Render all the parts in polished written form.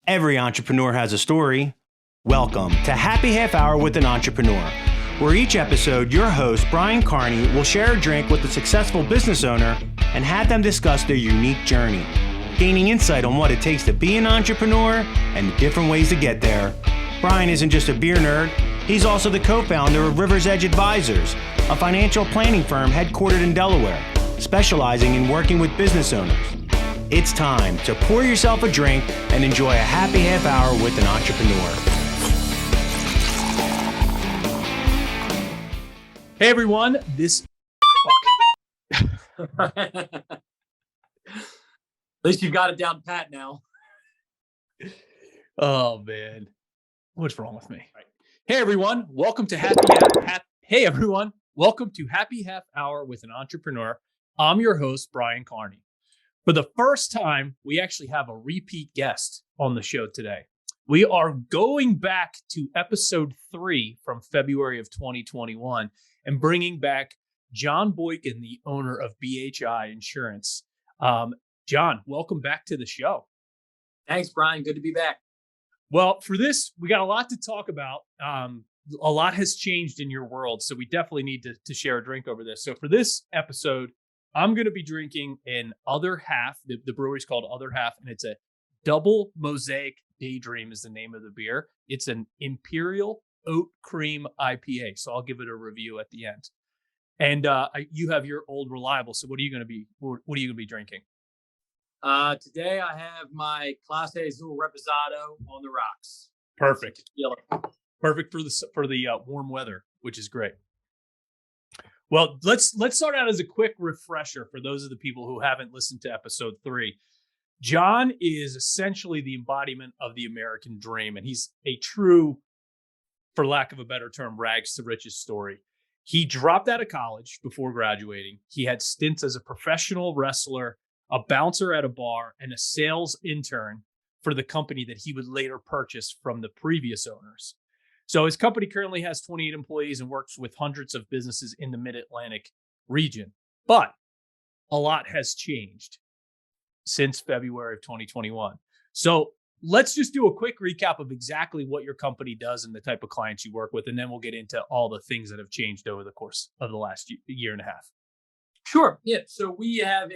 Every entrepreneur has a story. Welcome to Happy Half Hour with an Entrepreneur, where each episode your host, Brian Carney, will share a drink with a successful business owner and have them discuss their unique journey, gaining insight on what it takes to be an entrepreneur and the different ways to get there. Brian isn't just a beer nerd, he's also the co-founder of River's Edge Advisors, a financial planning firm headquartered in Delaware, specializing in working with business owners. It's time to pour yourself a drink and enjoy a happy half hour with an entrepreneur. Hey everyone, At least you've got it down pat now. Oh man, what's wrong with me? Right. Hey everyone, welcome to Happy Half Hour with an Entrepreneur. I'm your host, Brian Carney. For the first time, we actually have a repeat guest on the show today. We are going back to episode 3 from February of 2021 and bringing back John Boykin, the owner of BHI Insurance. John, welcome back to the show. Thanks, Brian. Good to be back. Well, for this, we got a lot to talk about. A lot has changed in your world, so we definitely need to share a drink over this. So for this episode, I'm going to be drinking an Other Half. The brewery's called Other Half, and it's a double mosaic Daydream is the name of the beer. It's an Imperial Oat Cream IPA, so I'll give it a review at the end. And you have your old reliable. So what are you going to be drinking? Today I have my Clase Azul Reposado on the rocks. Perfect. Perfect for the warm weather, which is great. Well, let's start out as a quick refresher for those of the people who haven't listened to episode 3. John is essentially the embodiment of the American dream, and he's a true, for lack of a better term, rags to riches story. He dropped out of college before graduating. He had stints as a professional wrestler, a bouncer at a bar, and a sales intern for the company that he would later purchase from the previous owners. So his company currently has 28 employees and works with hundreds of businesses in the Mid-Atlantic region. But a lot has changed since February of 2021. So let's just do a quick recap of exactly what your company does and the type of clients you work with, and then we'll get into all the things that have changed over the course of the last year and a half. Sure. Yeah. So we have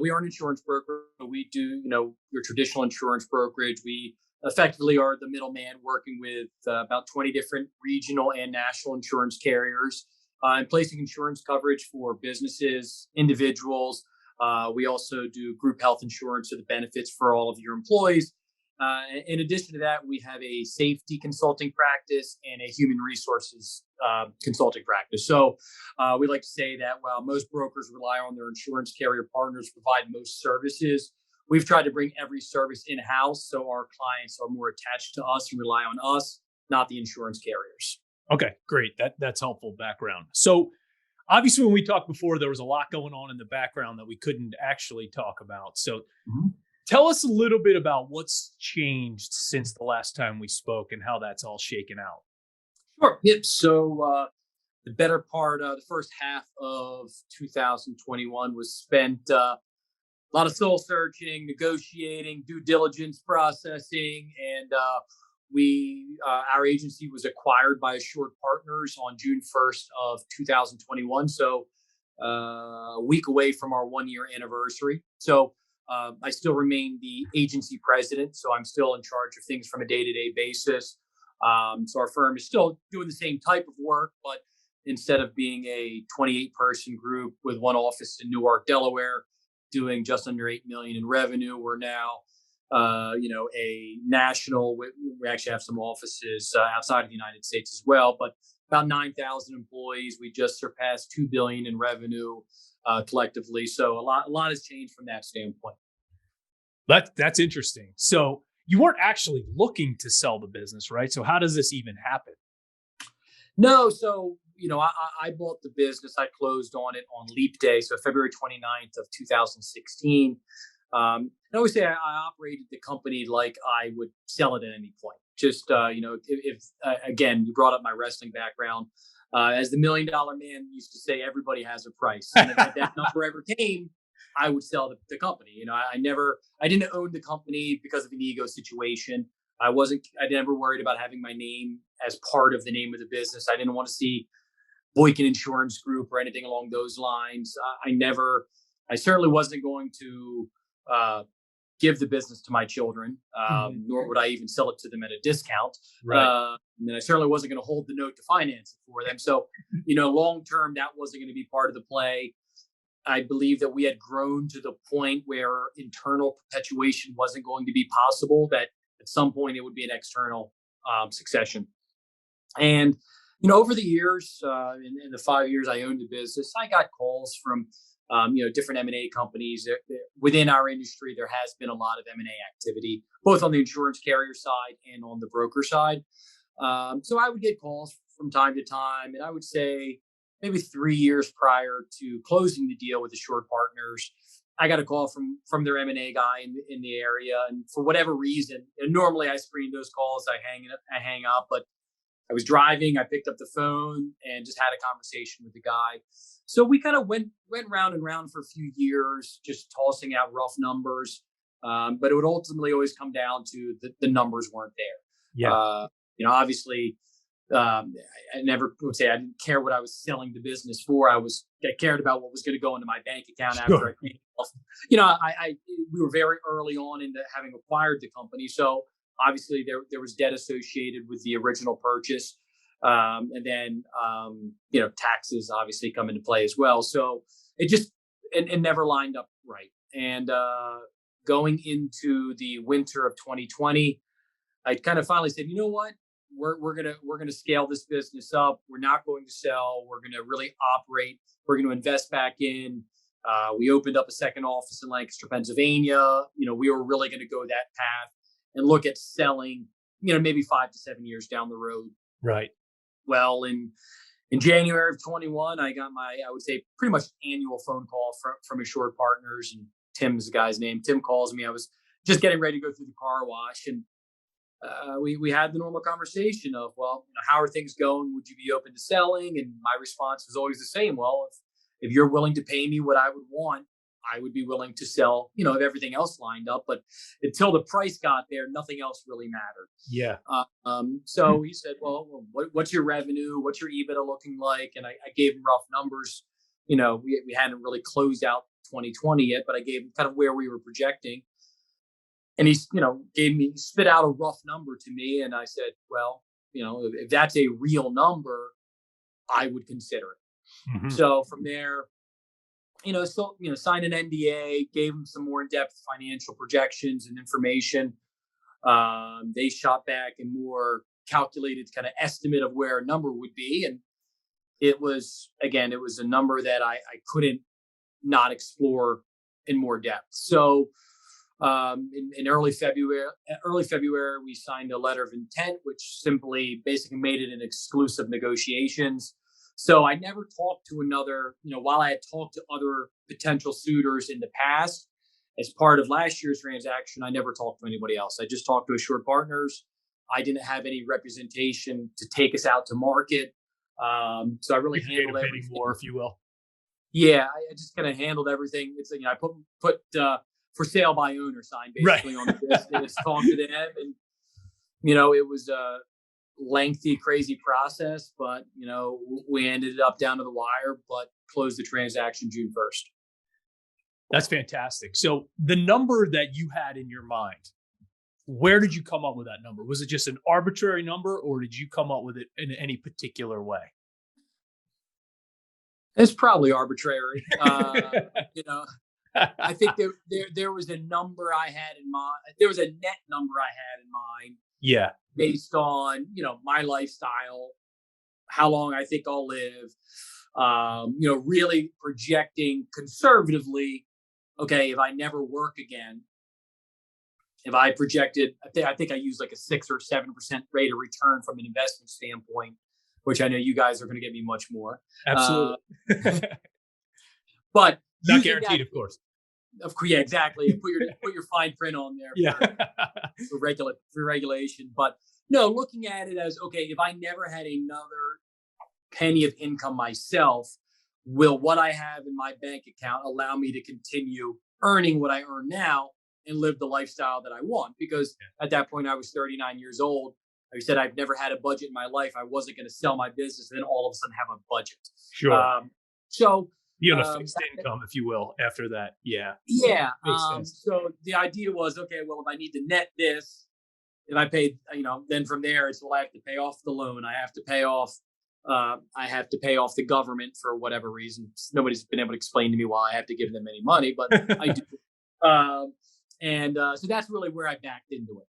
we are an insurance broker. We do, your traditional insurance brokerage. We effectively are the middleman working with about 20 different regional and national insurance carriers and placing insurance coverage for businesses, individuals. We also do group health insurance, so the benefits for all of your employees. In addition to that, we have a safety consulting practice and a human resources consulting practice. So we like to say that while most brokers rely on their insurance carrier partners to provide most services, we've tried to bring every service in-house so our clients are more attached to us and rely on us, not the insurance carriers. Okay, great. That's helpful background. So obviously when we talked before, there was a lot going on in the background that we couldn't actually talk about. So tell us a little bit about what's changed since the last time we spoke and how that's all shaken out. Sure. Yep. So the better part, the first half of 2021 was spent a lot of soul searching, negotiating, due diligence processing, and our agency was acquired by Assured Partners on June 1st of 2021. So a week away from our 1-year anniversary. So I still remain the agency president. So I'm still in charge of things from a day-to-day basis. So our firm is still doing the same type of work, but instead of being a 28-person group with one office in Newark, Delaware, doing just under $8 million in revenue, we're now a national. We actually have some offices outside of the United States as well, but about 9,000 employees. We just surpassed $2 billion in revenue collectively. So a lot has changed from that standpoint. That's interesting. So you weren't actually looking to sell the business, right? So how does this even happen? No. So, I bought the business. I closed on it on Leap Day. So February 29th of 2016. I always say I operated the company like I would sell it at any point. Just, if again, you brought up my wrestling background. As the $1 Million Man used to say, everybody has a price. And if that number ever came, I would sell the company. I didn't own the company because of an ego situation. I never worried about having my name as part of the name of the business. I didn't want to see Boykin Insurance Group or anything along those lines. I certainly wasn't going to give the business to my children, nor would I even sell it to them at a discount. Right. And I certainly wasn't going to hold the note to finance it for them. So, long term, that wasn't going to be part of the play. I believe that we had grown to the point where internal perpetuation wasn't going to be possible, that at some point it would be an external succession. And, over the years, in the 5 years I owned the business, I got calls from, different M&A companies. Within our industry, there has been a lot of M&A activity, both on the insurance carrier side and on the broker side. So I would get calls from time to time, and I would say maybe 3 years prior to closing the deal with the Short Partners, I got a call from their M&A guy in the area, and for whatever reason, and normally I screen those calls, I hang up, but I was driving, I picked up the phone and just had a conversation with the guy. So we kind of went round and round for a few years, just tossing out rough numbers. But it would ultimately always come down to the numbers weren't there. Yeah. Obviously, I never would say I didn't care what I was selling the business for. I cared about what was going to go into my bank account after I paid off. We were very early on into having acquired the company, so obviously there was debt associated with the original purchase, and then taxes obviously come into play as well. So it never lined up right. And going into the winter of 2020, I kind of finally said, you know what? We're gonna scale this business up. We're not going to sell. We're gonna really operate. We're going to invest back in. We opened up a second office in Lancaster, Pennsylvania. We were really going to go that path and look at selling, maybe 5 to 7 years down the road. Right. Well, in January of 21, I got I would say pretty much annual phone call from a Short Partners, and Tim's the guy's name. Tim calls me. I was just getting ready to go through the car wash, and we had the normal conversation of, well, how are things going? Would you be open to selling? And my response was always the same. Well, if you're willing to pay me what I would want, I would be willing to sell, if everything else lined up. But until the price got there, nothing else really mattered. Yeah. So he said, well, what's your revenue? What's your EBITDA looking like? And I gave him rough numbers. We hadn't really closed out 2020 yet, but I gave him kind of where we were projecting. And he, spit out a rough number to me. And I said, well, if that's a real number, I would consider it. Mm-hmm. So from there, signed an NDA, gave them some more in-depth financial projections and information. They shot back a more calculated kind of estimate of where a number would be. And it was a number that I couldn't not explore in more depth. So in early February, we signed a letter of intent, which basically made it an exclusive negotiations. So I never talked to another, while I had talked to other potential suitors in the past, as part of last year's transaction, I never talked to anybody else. I just talked to Assured Partners. I didn't have any representation to take us out to market. So I really handled everything more, if you will. Yeah, I just kind of handled everything. It's I put for sale by owner sign basically on the business, talked to them, and it was lengthy, crazy process, but we ended up down to the wire, but closed the transaction June 1st. That's fantastic. So the number that you had in your mind, where did you come up with that number? Was it just an arbitrary number, or did you come up with it in any particular way? It's probably arbitrary. I think there was a number I had in mind. There was a net number I had in mind. Yeah. Based on, my lifestyle, how long I think I'll live, really projecting conservatively, okay, if I never work again, if I projected, I think I used like a 6 or 7% rate of return from an investment standpoint, which I know you guys are going to get me much more. Absolutely. But not guaranteed, of course. Yeah, exactly. Put your fine print on there for regulation. But no, looking at it as, okay, if I never had another penny of income myself, will what I have in my bank account allow me to continue earning what I earn now and live the lifestyle that I want? Because at that point, I was 39 years old. Like I said, I've never had a budget in my life. I wasn't going to sell my business and then all of a sudden have a budget. Sure. So You on a fixed income, if you will, after that. Yeah. Yeah. Makes sense. So the idea was, okay, well, if I need to net this, if I paid, then from there it's, well, I have to pay off the loan. I have to pay off the government for whatever reason. Nobody's been able to explain to me why I have to give them any money, but I do. So that's really where I backed into it.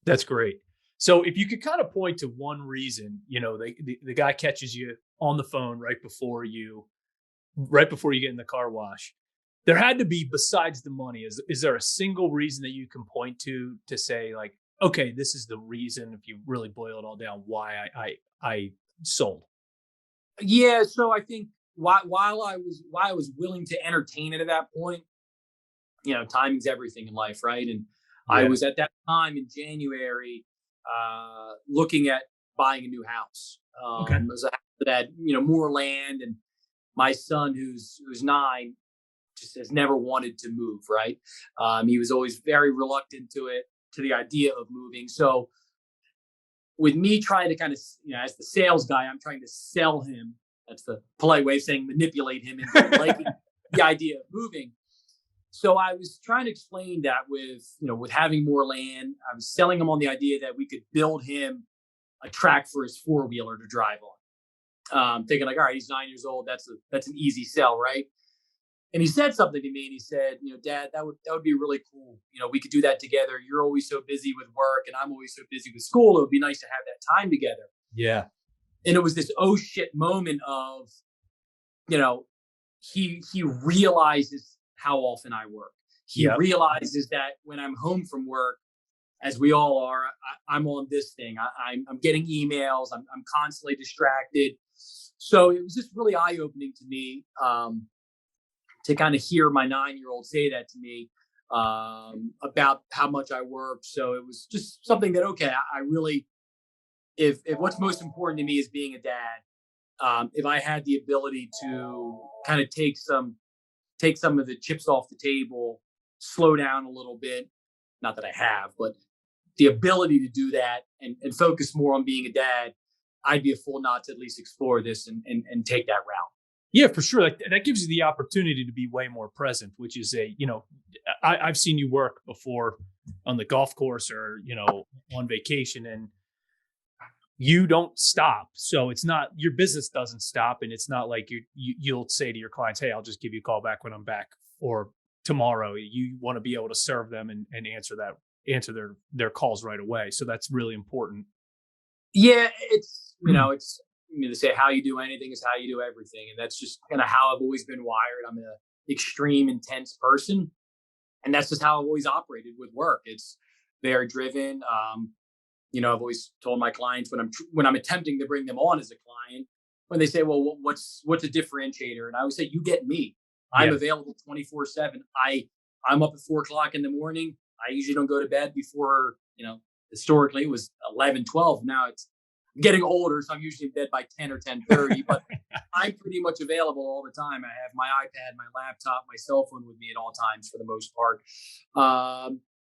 That's great. So if you could kind of point to one reason, the guy catches you on the phone right before you get in the car wash, there had to be, besides the money, is there a single reason that you can point to say, like, okay, this is the reason, if you really boil it all down, why I sold? Yeah. So I think while I was willing to entertain it at that point, timing's everything in life, right? And I was at that time in January looking at buying a new house. It was a house that had more land, and my son, who's 9, just has never wanted to move. Right? He was always very reluctant to the idea of moving. So with me trying to kind of, as the sales guy, I'm trying to sell him. That's the polite way of saying manipulate him into liking the idea of moving. So I was trying to explain that with having more land, I was selling him on the idea that we could build him a track for his 4-wheeler to drive on. Thinking like, all right, he's 9 years old. That's an easy sell, right? And he said something to me, and he said, Dad, that would be really cool. We could do that together. You're always so busy with work, and I'm always so busy with school. It would be nice to have that time together. Yeah. And it was this oh shit moment of, he realizes how often I work. He realizes that when I'm home from work, as we all are, I'm on this thing. I'm getting emails. I'm constantly distracted. So it was just really eye-opening to me to kind of hear my 9-year-old say that to me about how much I work. So it was just something that, okay, I really, if what's most important to me is being a dad, if I had the ability to kind of take some of the chips off the table, slow down a little bit, not that I have, but the ability to do that and focus more on being a dad, I'd be a fool not to at least explore this and take that route. Yeah, for sure. That gives you the opportunity to be way more present, which is I've seen you work before on the golf course or, on vacation, and you don't stop. So it's not, your business doesn't stop. And it's not like you'll say to your clients, hey, I'll just give you a call back when I'm back, or tomorrow. You want to be able to serve them and answer their calls right away. So that's really important. Yeah. It's, it's, they say how you do anything is how you do everything. And that's just kind of how I've always been wired. I'm an extreme, intense person. And that's just how I've always operated with work. It's very driven. I've always told my clients when I'm attempting to bring them on as a client, when they say, well, what's a differentiator? And I always say, you get me. I'm available 24/7. I'm up at 4:00 in the morning. I usually don't go to bed before, historically it was 11, 12. Now it's getting older, so I'm usually in bed by 10 or 10:30, but I'm pretty much available all the time. I have my iPad, my laptop, my cell phone with me at all times for the most part.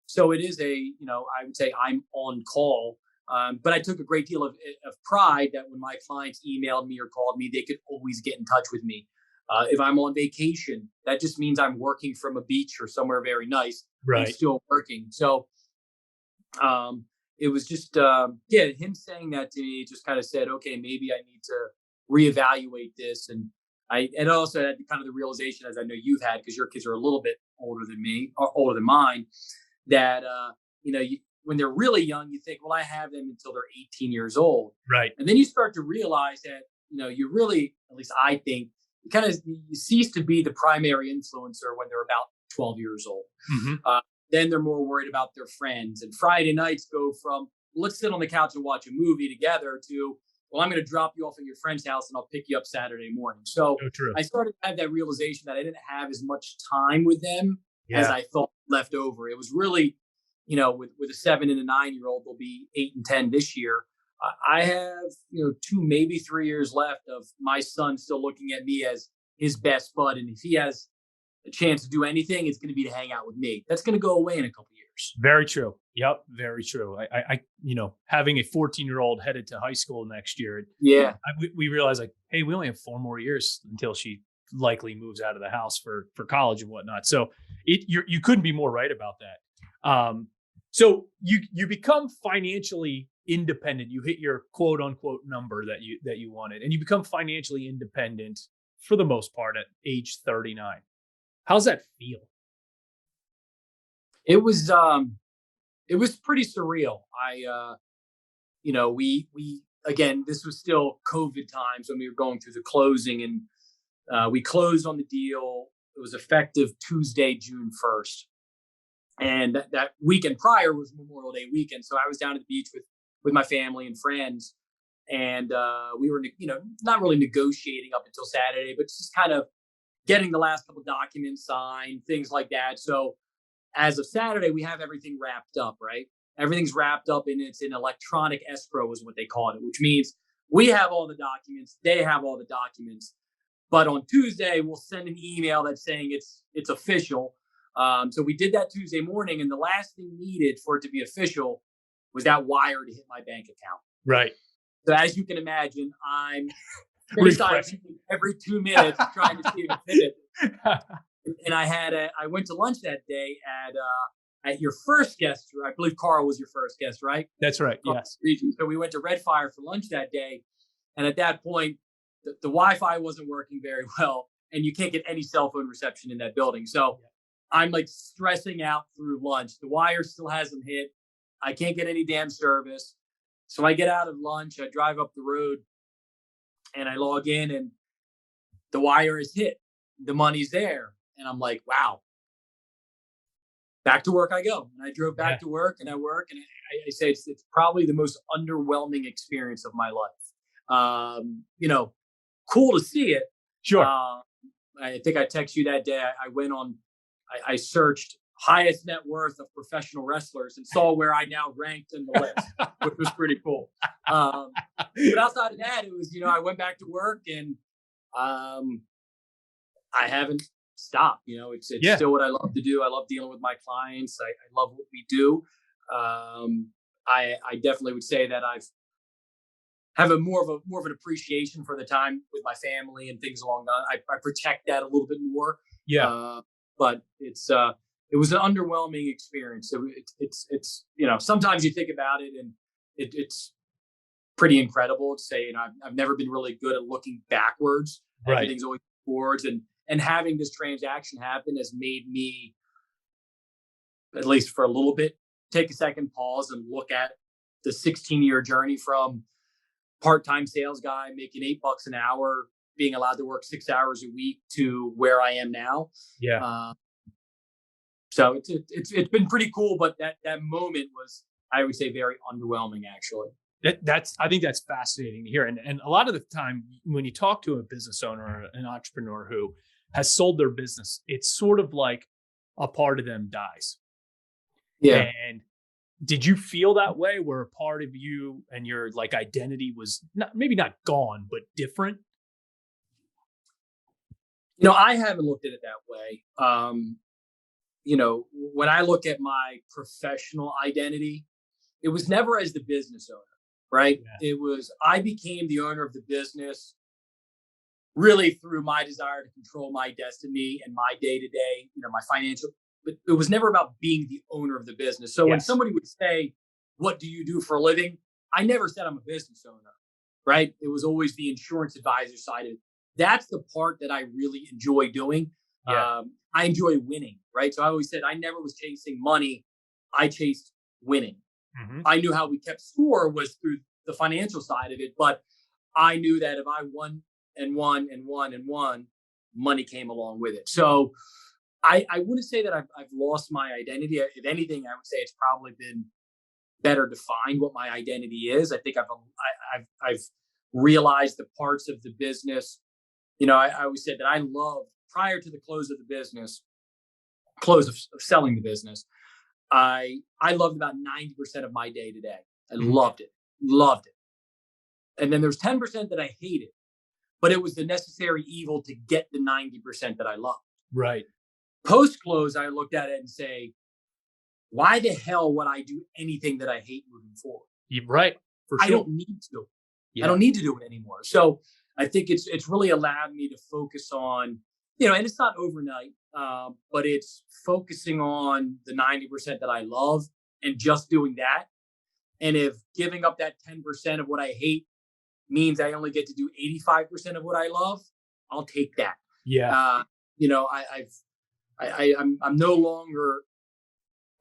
So it is I would say I'm on call, but I took a great deal of pride that when my clients emailed me or called me, they could always get in touch with me. If I'm on vacation, that just means I'm working from a beach or somewhere very nice. Right. I'm still working. So it was just, him saying that to me just kind of said, okay, maybe I need to reevaluate this. And I also had kind of the realization, as I know you've had, because your kids are a little bit older than me, or older than mine, that, when they're really young, you think, well, I have them until they're 18 years old. Right. And then you start to realize that, you really, at least I think, you cease to be the primary influencer when they're about 12 years old. Mm-hmm. Then they're more worried about their friends. And Friday nights go from, let's sit on the couch and watch a movie together, to, well, I'm going to drop you off at your friend's house and I'll pick you up Saturday morning. So I started to have that realization that I didn't have as much time with them as I thought left over. It was really, with a 7 and a 9-year-old, they'll be 8 and 10 this year. I have, 2, maybe 3 years left of my son still looking at me as his best bud. And if he has a chance to do anything, it's going to be to hang out with me. That's going to go away in a couple years. Very true. Yep. Very true. I having a 14-year-old headed to high school next year. Yeah. We realized like, hey, we only have 4 more years until she likely moves out of the house for college and whatnot. So you couldn't be more right about that. So you become financially independent. You hit your quote unquote number that you wanted, and you become financially independent for the most part at age 39. How's that feel? It was pretty surreal. We again, this was still COVID times when we were going through the closing, and we closed on the deal. It was effective Tuesday, June 1st. And that weekend prior was Memorial Day weekend. So I was down at the beach with my family and friends. And we were, not really negotiating up until Saturday, but just kind of getting the last couple documents signed, things like that. So as of Saturday, we have everything wrapped up, right? Everything's wrapped up and it's in electronic escrow is what they call it, which means we have all the documents, they have all the documents. But on Tuesday, we'll send an email that's saying it's official. So we did that Tuesday morning, and the last thing needed for it to be official was that wire to hit my bank account. Right. So as you can imagine, I'm every 2 minutes trying to see if it hit it. And I went to lunch that day at your first guest. I believe Carl was your first guest, right? That's right. Carl, yes. So we went to Red Fire for lunch that day, and at that point, the Wi-Fi wasn't working very well, and you can't get any cell phone reception in that building. So I'm like stressing out through lunch. The wire still hasn't hit. I can't get any damn service. So I get out of lunch, I drive up the road, and I log in, and the wire is hit. The money's there. And I'm like, wow. Back to work I go. And I drove back to work, and I work. And I say it's probably the most underwhelming experience of my life. Cool to see it. Sure. I think I texted you that day. I went on, I searched highest net worth of professional wrestlers and saw where I now ranked in the list, which was pretty cool. But outside of that, it was, I went back to work, and I haven't stopped. It's still what I love to do. I love dealing with my clients. I love what we do. I definitely would say that I've have a more of an appreciation for the time with my family and things along that. I protect that a little bit more. Yeah. But it was an underwhelming experience. So it's sometimes you think about it, and it's pretty incredible to say, I've never been really good at looking backwards. Right. Everything's always forwards, and having this transaction happen has made me, at least for a little bit, take a second, pause, and look at the 16-year journey from part-time sales guy making $8 an hour, being allowed to work 6 hours a week, to where I am now. Yeah. So it's been pretty cool, but that moment was, I would say, very underwhelming, actually. I think that's fascinating to hear. And a lot of the time when you talk to a business owner or an entrepreneur who has sold their business, it's sort of like a part of them dies. Yeah. And did you feel that way, where a part of you and your like identity was maybe not gone, but different? I haven't looked at it that way. When I look at my professional identity, it was never as the business owner, right? Yeah. It was, I became the owner of the business really through my desire to control my destiny and my day-to-day, my financial, but it was never about being the owner of the business. So when somebody would say, what do you do for a living? I never said I'm a business owner, right? It was always the insurance advisor side of it. That's the part that I really enjoy doing. Yeah. I enjoy winning, right? So I always said I never was chasing money. I chased winning. Mm-hmm. I knew how we kept score was through the financial side of it, but I knew that if I won and won and won and won, money came along with it. So I wouldn't say that I've lost my identity. If anything, I would say it's probably been better defined what my identity is. I think I've realized the parts of the business. I always said that I loved, prior to the close of selling the business, I loved about 90% of my day to day. I loved it. And then there's 10% that I hated, but it was the necessary evil to get the 90% that I loved. Right. Post close, I looked at it and say, why the hell would I do anything that I hate moving forward? You're right. For sure. I don't need to. Yeah. I don't need to do it anymore. So I think it's really allowed me to focus on, and it's not overnight, but it's focusing on the 90% that I love and just doing that. And if giving up that 10% of what I hate means I only get to do 85% of what I love, I'll take that. Yeah. I'm no longer,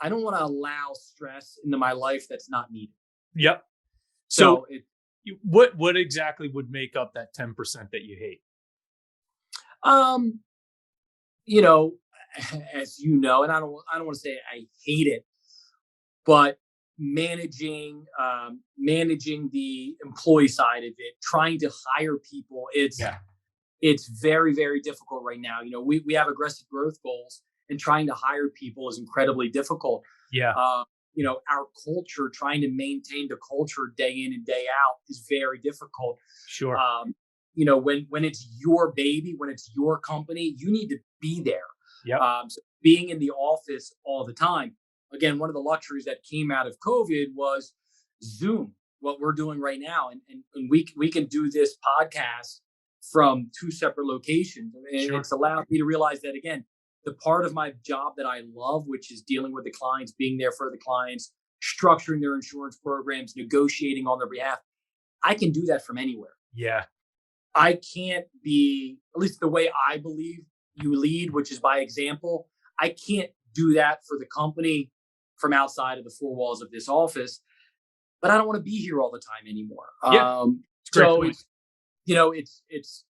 I don't want to allow stress into my life that's not needed. Yep. So what exactly would make up that 10% that you hate? As you know, and I don't want to say I hate it, but managing the employee side of it, trying to hire people, it's very, very difficult right now. We have aggressive growth goals, and trying to hire people is incredibly difficult. Yeah. Our culture, trying to maintain the culture day in and day out is very difficult. Sure. When it's your baby, when it's your company, you need to be there. Yep. So being in the office all the time. Again, one of the luxuries that came out of COVID was Zoom, what we're doing right now. And we can do this podcast from two separate locations. And Sure. It's allowed me to realize that, again, the part of my job that I love, which is dealing with the clients, being there for the clients, structuring their insurance programs, negotiating on their behalf, I can do that from anywhere. Yeah. I can't be, at least the way I believe you lead, which is by example. I can't do that for the company from outside of the four walls of this office, but I don't want to be here all the time anymore. Yeah. It's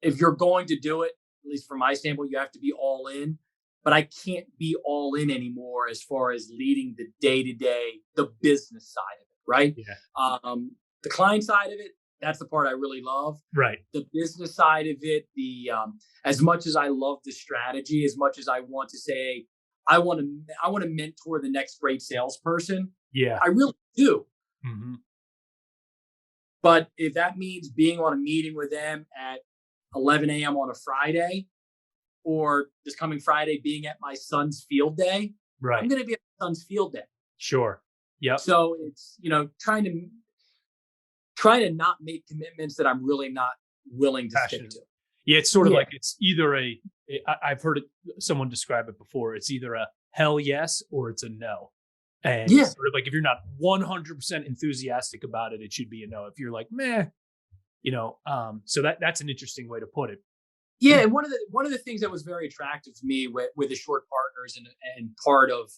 if you're going to do it, at least from my standpoint, you have to be all in, but I can't be all in anymore as far as leading the day-to-day, the business side of it. Right. Yeah. The client side of it, that's the part I really love. Right. The business side of it, as much as I love the strategy, as much as I want to say, I want to mentor the next great salesperson. Yeah. I really do. Mm-hmm. But if that means being on a meeting with them at 11 a.m. on a Friday, or this coming Friday being at my son's field day, right, I'm going to be at my son's field day. Sure. Yeah. So it's, trying to not make commitments that I'm really not willing to stick to. Yeah, it's sort of like it's either I've heard someone describe it before. It's either a hell yes or it's a no. And sort of like if you're not 100% enthusiastic about it, it should be a no. If you're like, meh, so that's an interesting way to put it. Yeah, and one of the things that was very attractive to me with the short partners and part of,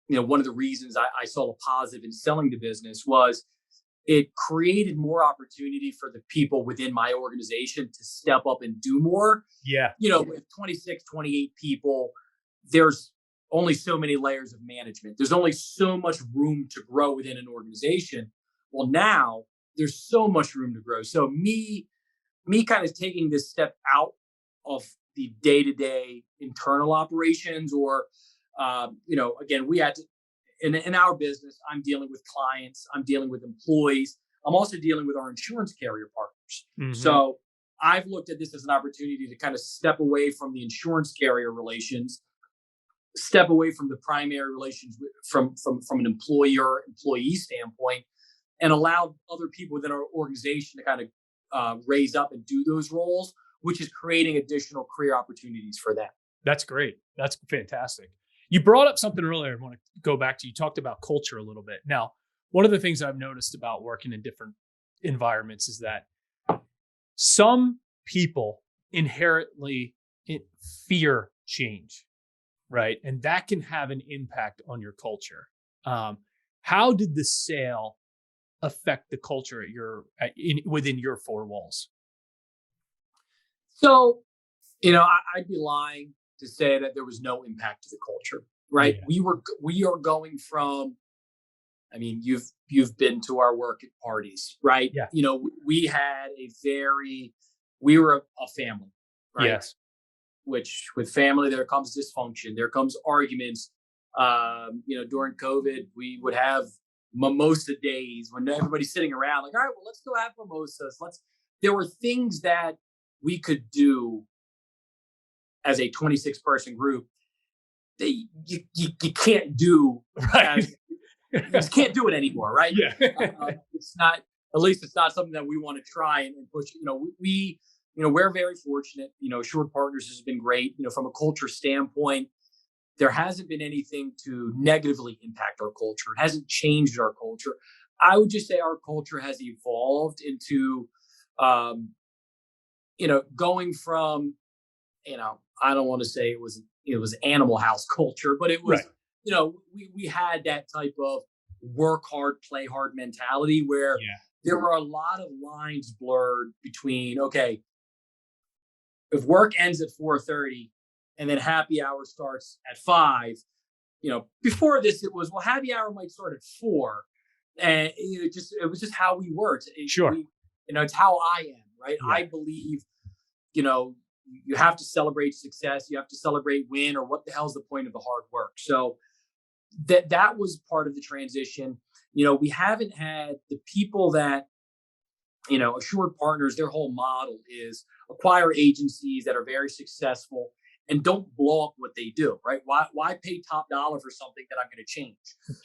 one of the reasons I saw the positive in selling the business was it created more opportunity for the people within my organization to step up and do more. Yeah. With 26, 28 people, there's only so many layers of management. There's only so much room to grow within an organization. Well, now there's so much room to grow. So me kind of taking this step out of the day-to-day internal operations or, again, we had to, in our business, I'm dealing with clients, I'm dealing with employees. I'm also dealing with our insurance carrier partners. Mm-hmm. So I've looked at this as an opportunity to kind of step away from the insurance carrier relations, step away from the primary relations from an employee standpoint, and allow other people within our organization to kind of raise up and do those roles, which is creating additional career opportunities for them. That's great. That's fantastic. You brought up something earlier. I want to go back to, you talked about culture a little bit. Now, one of the things I've noticed about working in different environments is that some people inherently fear change, right? And that can have an impact on your culture. How did the sale affect the culture within your four walls? So, I'd be lying to say that there was no impact to the culture, right? Yeah. We are going from, you've been to our work at parties, right? Yeah. We were a family, right? Yes. Which with family, there comes dysfunction, there comes arguments. During COVID, we would have, mimosa days when everybody's sitting around like, all right, well, let's go have mimosas. There were things that we could do as a 26-person group that you can't do. Right. You just can't do it anymore, right? Yeah. It's not, at least it's not something that we want to try and push. We're very fortunate. Assured Partners has been great. From a culture standpoint, there hasn't been anything to negatively impact our culture. It hasn't changed our culture. I would just say our culture has evolved into, going from, I don't want to say it was Animal House culture, but it was, right. We had that type of work hard, play hard mentality where there were a lot of lines blurred between, okay, if work ends at 4:30 and then happy hour starts at 5, before this, it was, well, happy hour might start at 4. And it was just how we worked. Sure. It's how I am, right? Yeah. I believe, you have to celebrate success. You have to celebrate win, or what the hell's the point of the hard work? So that was part of the transition. We haven't had the people that, Assured Partners, their whole model is acquire agencies that are very successful and don't blow up what they do, right? Why pay top dollar for something that I'm going to change?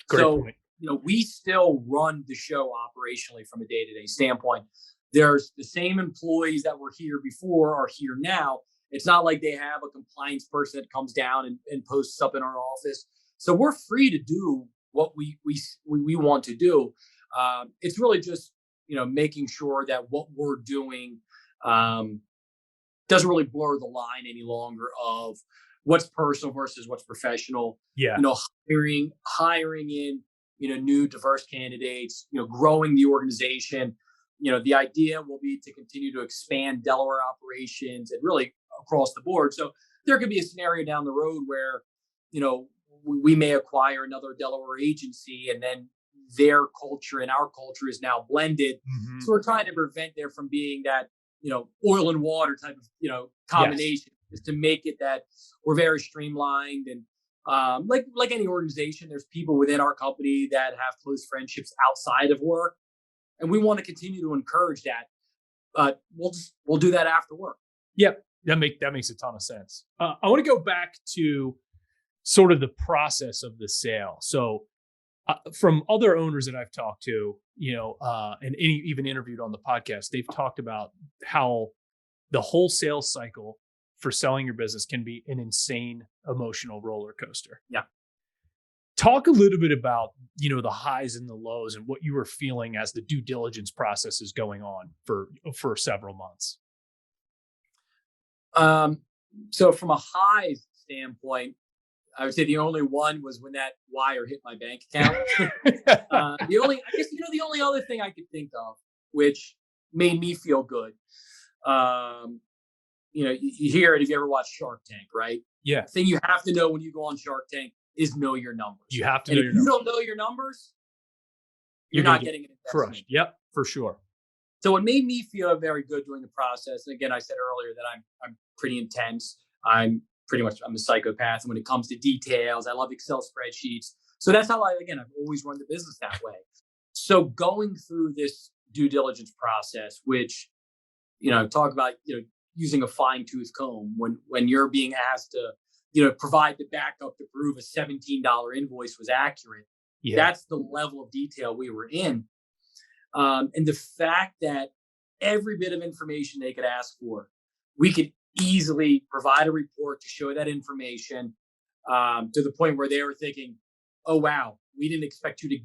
Great point. We still run the show operationally from a day-to-day standpoint. There's the same employees that were here before are here now. It's not like they have a compliance person that comes down and posts up in our office. So we're free to do what we want to do. It's really just, making sure that what we're doing doesn't really blur the line any longer of what's personal versus what's professional. Yeah. Hiring in, new diverse candidates, growing the organization. The idea will be to continue to expand Delaware operations and really across the board. So there could be a scenario down the road where, we may acquire another Delaware agency and then their culture and our culture is now blended. Mm-hmm. So we're trying to prevent there from being that, oil and water type of, combination, is to make it that we're very streamlined. And like any organization, there's people within our company that have close friendships outside of work. And we want to continue to encourage that. But we'll do that after work. Yep. That makes a ton of sense. I want to go back to sort of the process of the sale. So from other owners that I've talked to, and even interviewed on the podcast, they've talked about how the whole sales cycle for selling your business can be an insane emotional roller coaster. Yeah. Talk a little bit about, the highs and the lows and what you were feeling as the due diligence process is going on for several months. So from a highs standpoint, I would say the only one was when that wire hit my bank account. The only other thing I could think of, which made me feel good, you hear it if you ever watch Shark Tank, right? Yeah. The thing you have to know when you go on Shark Tank is know your numbers. You have to know your numbers. If you don't know your numbers, you're not getting an investment. Crushed. Yep, for sure. So it made me feel very good during the process. And again, I said earlier that I'm pretty intense. I'm a psychopath. And when it comes to details, I love Excel spreadsheets. So that's how I've always run the business that way. So going through this due diligence process, which, talk about, using a fine tooth comb when you're being asked to, provide the backup to prove a $17 invoice was accurate. Yeah. That's the level of detail we were in. And the fact that every bit of information they could ask for, we could easily provide a report to show that information, to the point where they were thinking, oh, wow, we didn't expect you to,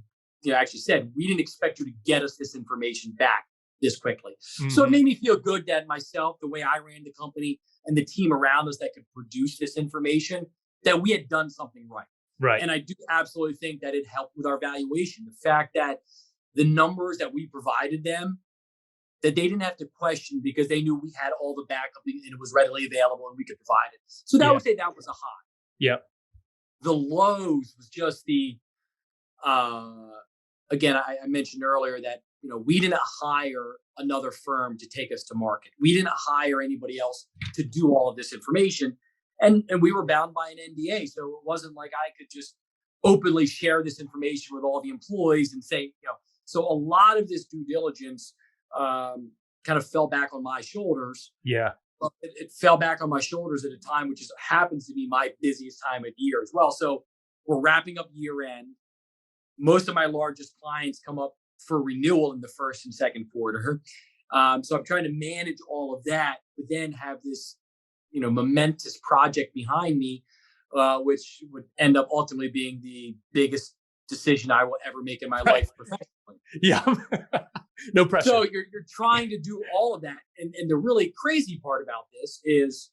we didn't expect you to get us this information back this quickly. Mm-hmm. So it made me feel good that myself, the way I ran the company, and the team around us that could produce this information, that we had done something right. Right. And I do absolutely think that it helped with our valuation. The fact that the numbers that we provided them, that they didn't have to question because they knew we had all the backup and it was readily available and we could provide it. So that would say that was a high. Yep. The lows was just the, again, I mentioned earlier that, we didn't hire another firm to take us to market. We didn't hire anybody else to do all of this information. And we were bound by an NDA. So it wasn't like I could just openly share this information with all the employees and say, so a lot of this due diligence kind of fell back on my shoulders. Yeah. It fell back on my shoulders at a time, which happens to be my busiest time of year as well. So we're wrapping up year end. Most of my largest clients come up for renewal in the first and second quarter. So I'm trying to manage all of that, but then have this, momentous project behind me, which would end up ultimately being the biggest decision I will ever make in my life professionally. Yeah. No pressure. So you're trying to do all of that. And the really crazy part about this is,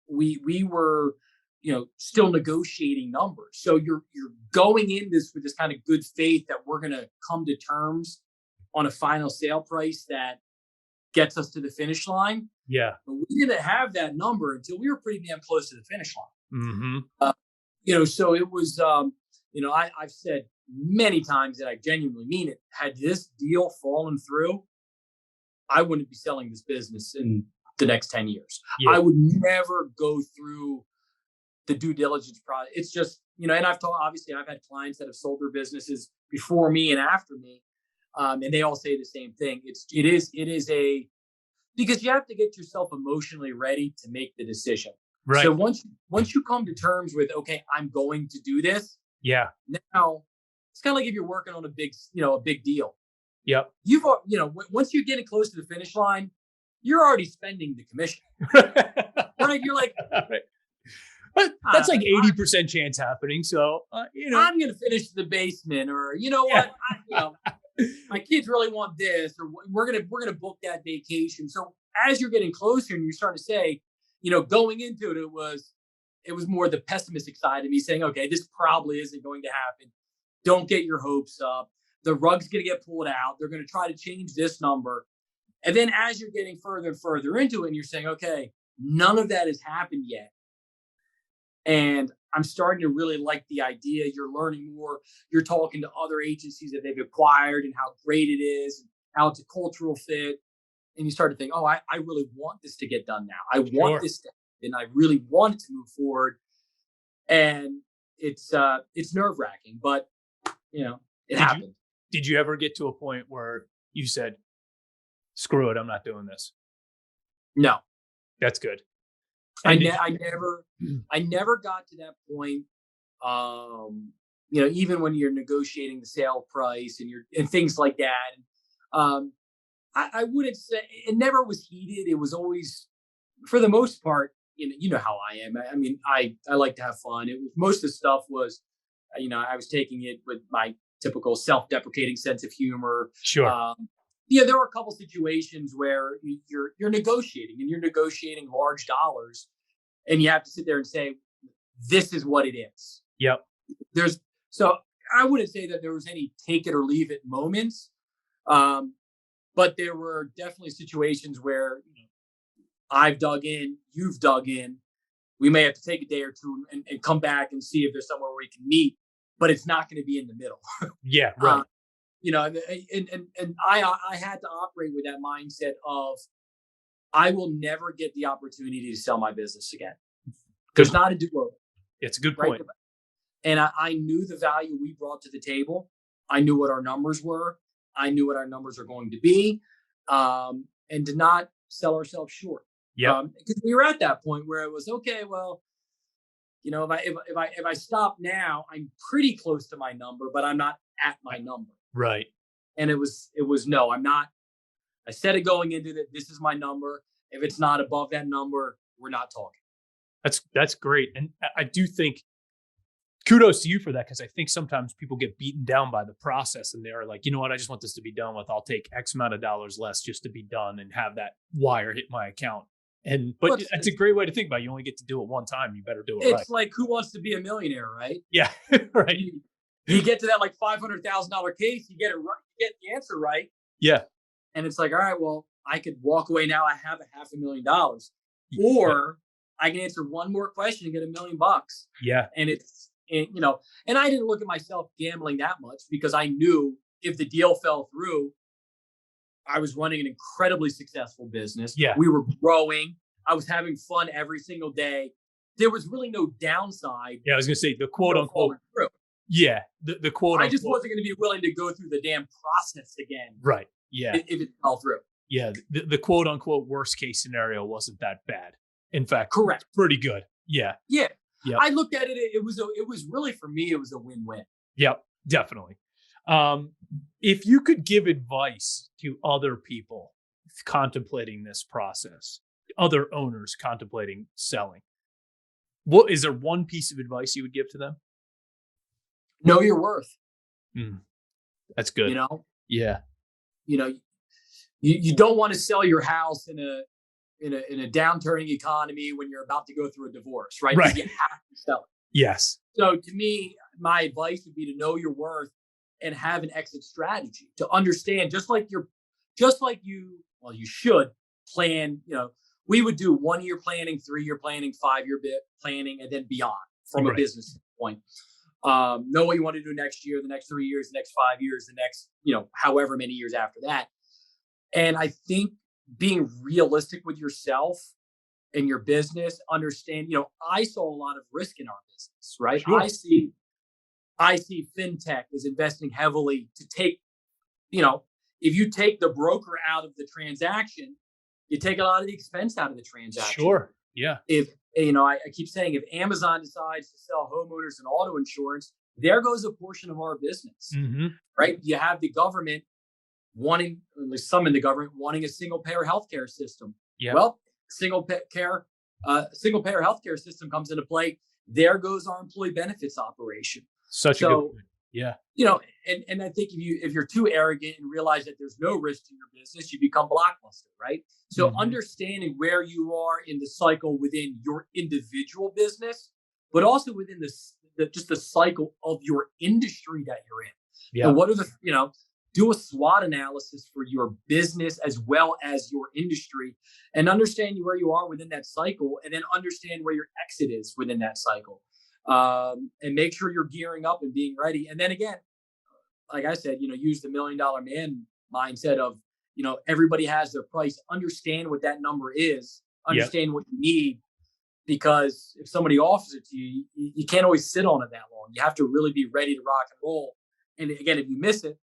we were, still negotiating numbers. So you're going in with this kind of good faith that we're going to come to terms on a final sale price that gets us to the finish line. Yeah. But we didn't have that number until we were pretty damn close to the finish line. Mm-hmm. So it was, I've said many times that I genuinely mean it. Had this deal fallen through, I wouldn't be selling this business in the next 10 years. Yeah. I would never go through the due diligence process. It's just, and I've had clients that have sold their businesses before me and after me. And they all say the same thing. It is because you have to get yourself emotionally ready to make the decision. Right. So once you come to terms with, okay, I'm going to do this. Yeah. Now it's kind of like if you're working on a big deal. Yep. Once you're getting close to the finish line, you're already spending the commission. Right? You're like, right. But that's like 80% chance happening. So, I'm going to finish the basement, or what, my kids really want this, or we're going to book that vacation. So as you're getting closer and you're starting to say, going into it, it was more the pessimistic side of me saying, okay, this probably isn't going to happen. Don't get your hopes up. The rug's going to get pulled out. They're going to try to change this number. And then as you're getting further and further into it, and you're saying, okay, none of that has happened yet. And I'm starting to really like the idea. You're learning more. You're talking to other agencies that they've acquired and how great it is, and how it's a cultural fit. And you start to think, oh, I really want this to get done now. I want this to happen. I really want it to move forward. And it's nerve-wracking, but it happened. Did you ever get to a point where you said, screw it, I'm not doing this? No. That's good. I never got to that point. Even when you're negotiating the sale price and things like that. I wouldn't say it never was heated. It was always, for the most part, you know how I am. I mean, I like to have fun. Most of the stuff was, I was taking it with my typical self-deprecating sense of humor. Sure. There were a couple situations where you're negotiating large dollars, and you have to sit there and say, this is what it is. Yep. So I wouldn't say that there was any take it or leave it moments. But there were definitely situations where I've dug in, you've dug in. We may have to take a day or two and come back and see if there's somewhere where we can meet, but it's not going to be in the middle. Yeah, right. And I had to operate with that mindset of, I will never get the opportunity to sell my business again. There's not a do-over. It's a good point. And I knew the value we brought to the table. I knew what our numbers were. I knew what our numbers are going to be, and did not sell ourselves short. Yeah, because we were at that point where it was okay. Well, if I stop now, I'm pretty close to my number, but I'm not at my number. Right. And it was no, I'm not. I said it going into that. This is my number. If it's not above that number, we're not talking. That's great, and I do think. Kudos to you for that, because I think sometimes people get beaten down by the process and they're like, you know what, I just want this to be done with. I'll take X amount of dollars less just to be done and have that wire hit my account. But it's a great way to think about it. You only get to do it one time. You better do it right. It's like Who Wants to Be a Millionaire, right? Yeah, right. You get to that like $500,000 case, you get it right, you get the answer right. Yeah. And it's like, all right, well, I could walk away now. I have $500,000, or I can answer one more question and get $1 million. Yeah. And I didn't look at myself gambling that much, because I knew if the deal fell through, I was running an incredibly successful business. Yeah. We were growing. I was having fun every single day. there was really no downside. Yeah, I was going to say the quote unquote. Through. Yeah, the quote. I just wasn't going to be willing to go through the damn process again. Right. Yeah. If it fell through. Yeah, the quote unquote worst case scenario wasn't that bad. In fact, correct. Pretty good. Yeah. Yeah. Yep. I looked at it. It was really, for me, it was a win-win. Yep, definitely. If you could give advice to other people contemplating this process, other owners contemplating selling, what is there one piece of advice you would give to them? Know your worth. That's good. You know? Yeah. You know, you don't want to sell your house in a downturning economy when you're about to go through a divorce, right? Right. You have to sell it. Yes. So to me, my advice would be to know your worth and have an exit strategy to understand, just like you should plan, we would do 1 year planning, 3 year planning, 5 year planning, and then beyond from a business point. Know what you want to do next year, the next 3 years, the next 5 years, the next, however many years after that. And I think being realistic with yourself and your business, understand, I saw a lot of risk in our business, right? Sure. I see fintech is investing heavily to take, if you take the broker out of the transaction, you take a lot of the expense out of the transaction. Sure. Yeah. If, I keep saying, if Amazon decides to sell homeowners and auto insurance, there goes a portion of our business, right? You have the government wanting, at least some in the government, wanting a single payer healthcare system. Yeah. Well, single payer healthcare system comes into play. There goes our employee benefits operation. Such a good point. Yeah. And I think if you're too arrogant and realize that there's no risk to your business, you become blockbuster, right? So understanding where you are in the cycle within your individual business, but also within the cycle of your industry that you're in. Yeah. And what are do a SWOT analysis for your business as well as your industry, and understand where you are within that cycle, and then understand where your exit is within that cycle. And make sure you're gearing up and being ready. And then again, like I said, use the $1 million man mindset of, everybody has their price. Understand what that number is. Understand what you need, because if somebody offers it to you, you can't always sit on it that long. You have to really be ready to rock and roll. And again, if you miss it,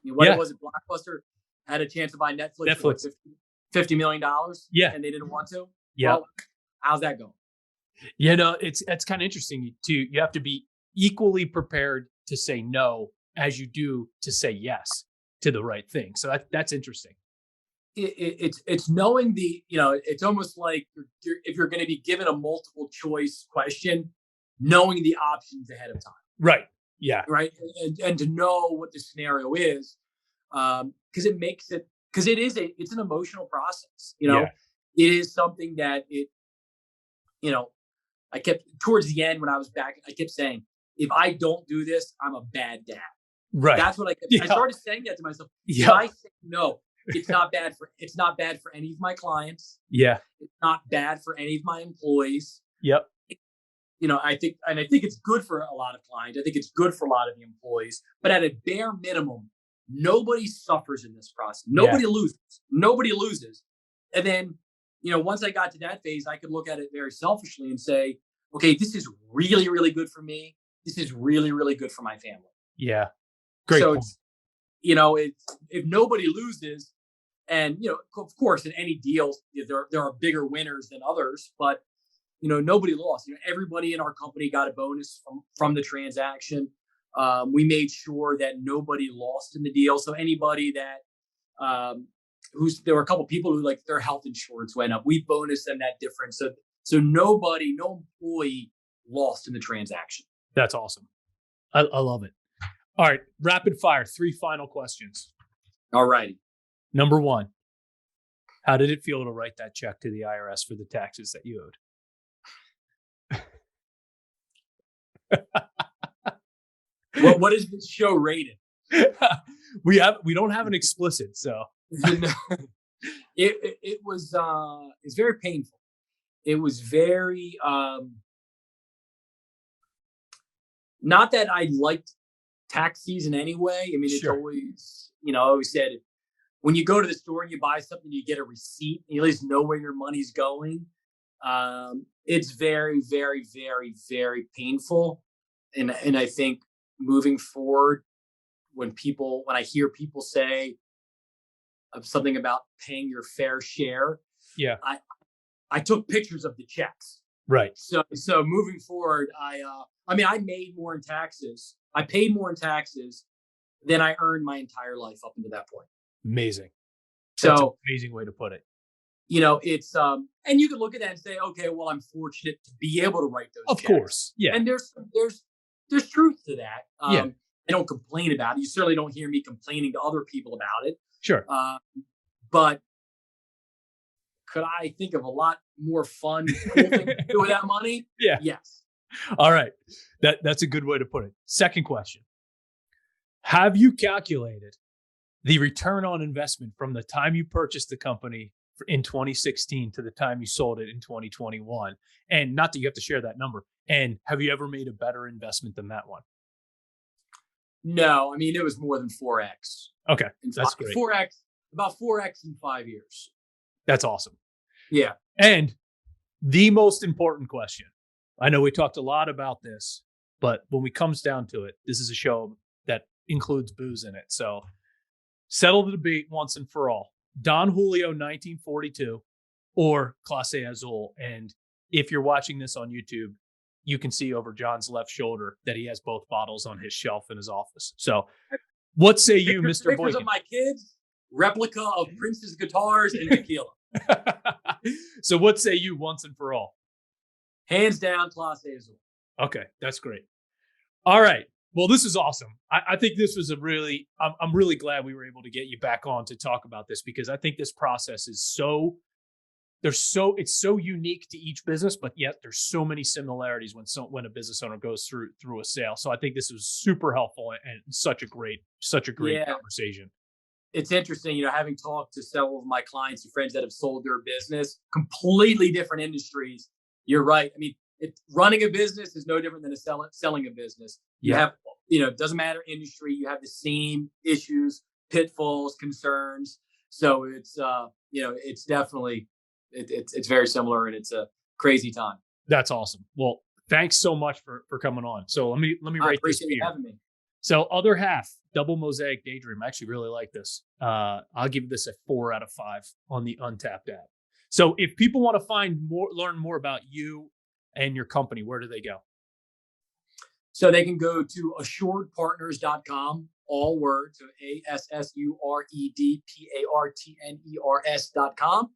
what was it? Blockbuster had a chance to buy Netflix. For $50 million. Yeah. And they didn't want to. Yeah. Well, how's that going? It's kind of interesting too. You have to be equally prepared to say no as you do to say yes to the right thing. So that's interesting. It's knowing it's almost like if you're going to be given a multiple choice question, knowing the options ahead of time. Right. Yeah. Right. And to know what the scenario is, because it makes it, because it's an emotional process. It is something that I kept towards the end when I was back, I kept saying, if I don't do this, I'm a bad dad. Right. That's what I started saying that to myself. Yeah. If I say no, it's not bad for any of my clients. Yeah. It's not bad for any of my employees. Yep. I think it's good for a lot of clients. I think it's good for a lot of the employees, but at a bare minimum, nobody suffers in this process. Nobody loses. And then, once I got to that phase, I could look at it very selfishly and say, okay, this is really, really good for me. This is really, really good for my family. Yeah. Great. So point. if nobody loses, and, of course, in any deal, there are bigger winners than others, but, nobody lost. Everybody in our company got a bonus from the transaction. We made sure that nobody lost in the deal. So anybody that, there were a couple people who their health insurance went up. We bonused them that difference. So no employee lost in the transaction. That's awesome. I love it. All right. Rapid fire. 3 final questions. All righty. Number 1, how did it feel to write that check to the IRS for the taxes that you owed? What is this show rated? We don't have an explicit, so it was it's very painful. It was very not that I liked tax season anyway. I mean, it's always, I always said, when you go to the store and you buy something, you get a receipt, and you at least know where your money's going. It's very, very, very, very painful. And I think moving forward, when I hear people say something about paying your fair share, Yeah. I took pictures of the checks. Right. So moving forward, I made more in taxes. I paid more in taxes than I earned my entire life up until that point. Amazing. That's an So, amazing way to put it. it's and you can look at that and say, okay, well, I'm fortunate to be able to write those Of checks. course. Yeah. And there's truth to that. Yeah. I don't complain about it. You certainly don't hear me complaining to other people about it. Sure. But could I think of a lot more fun, cool thing to do with that money? Yeah. Yes. All right. That's a good way to put it. Second question. Have you calculated the return on investment from the time you purchased the company in 2016 to the time you sold it in 2021? And not that you have to share that number. And have you ever made a better investment than that one? No, it was more than 4x. Okay. That's great. 4x, about 4x in 5 years. That's awesome. Yeah. And the most important question. I know we talked a lot about this, but when it comes down to it, this is a show that includes booze in it. So settle the debate once and for all. Don Julio 1942 or Clase Azul. And if you're watching this on YouTube, you can see over John's left shoulder that he has both bottles on his shelf in his office. So what say you, Mr. Pictures Boykin? of my kids, replica of Prince's guitars and tequila. So what say you once and for all? Hands down, Clase Azul. Okay, that's great. All right. Well, this is awesome. I think this was I'm really glad we were able to get you back on to talk about this, because I think this process is it's so unique to each business, but yet there's so many similarities when a business owner goes through a sale. So I think this was super helpful and such a great conversation. It's interesting, having talked to several of my clients and friends that have sold their business, completely different industries. You're right. Running a business is no different than selling a business. You have, it doesn't matter industry. You have the same issues, pitfalls, concerns. So it's definitely, it's very similar, and it's a crazy time. That's awesome. Well, thanks so much for coming on. So let me write this for you. Having me. So other half, double mosaic daydream. I actually really like this. I'll give this a 4 out of 5 on the Untapped app. So if people want to learn more about you and your company, where do they go? So they can go to assuredpartners.com, all words, so ASSUREDPARTNERS.com.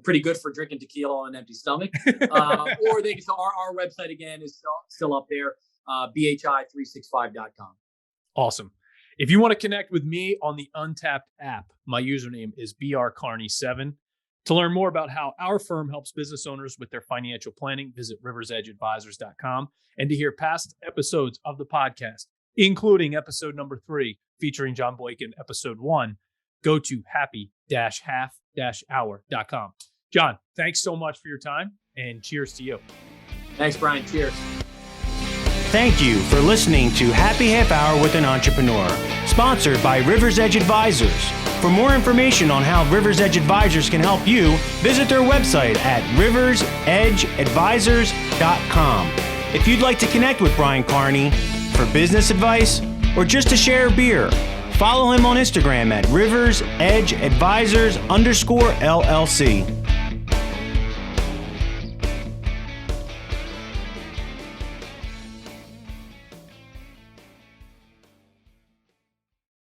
Pretty good for drinking tequila on an empty stomach. Or they can, so our website again is still up there, BHI365.com. Awesome. If you want to connect with me on the Untapped app, my username is brcarney7. To learn more about how our firm helps business owners with their financial planning, visit riversedgeadvisors.com. And to hear past episodes of the podcast, including episode number 3, featuring John Boykin, episode 1, go to happy-half-hour.com. John, thanks so much for your time, and cheers to you. Thanks, Brian. Cheers. Thank you for listening to Happy Half Hour with an Entrepreneur, sponsored by Rivers Edge Advisors. For more information on how Rivers Edge Advisors can help you, visit their website at riversedgeadvisors.com. If you'd like to connect with Brian Carney for business advice or just to share a beer, follow him on Instagram at riversedgeadvisors_LLC.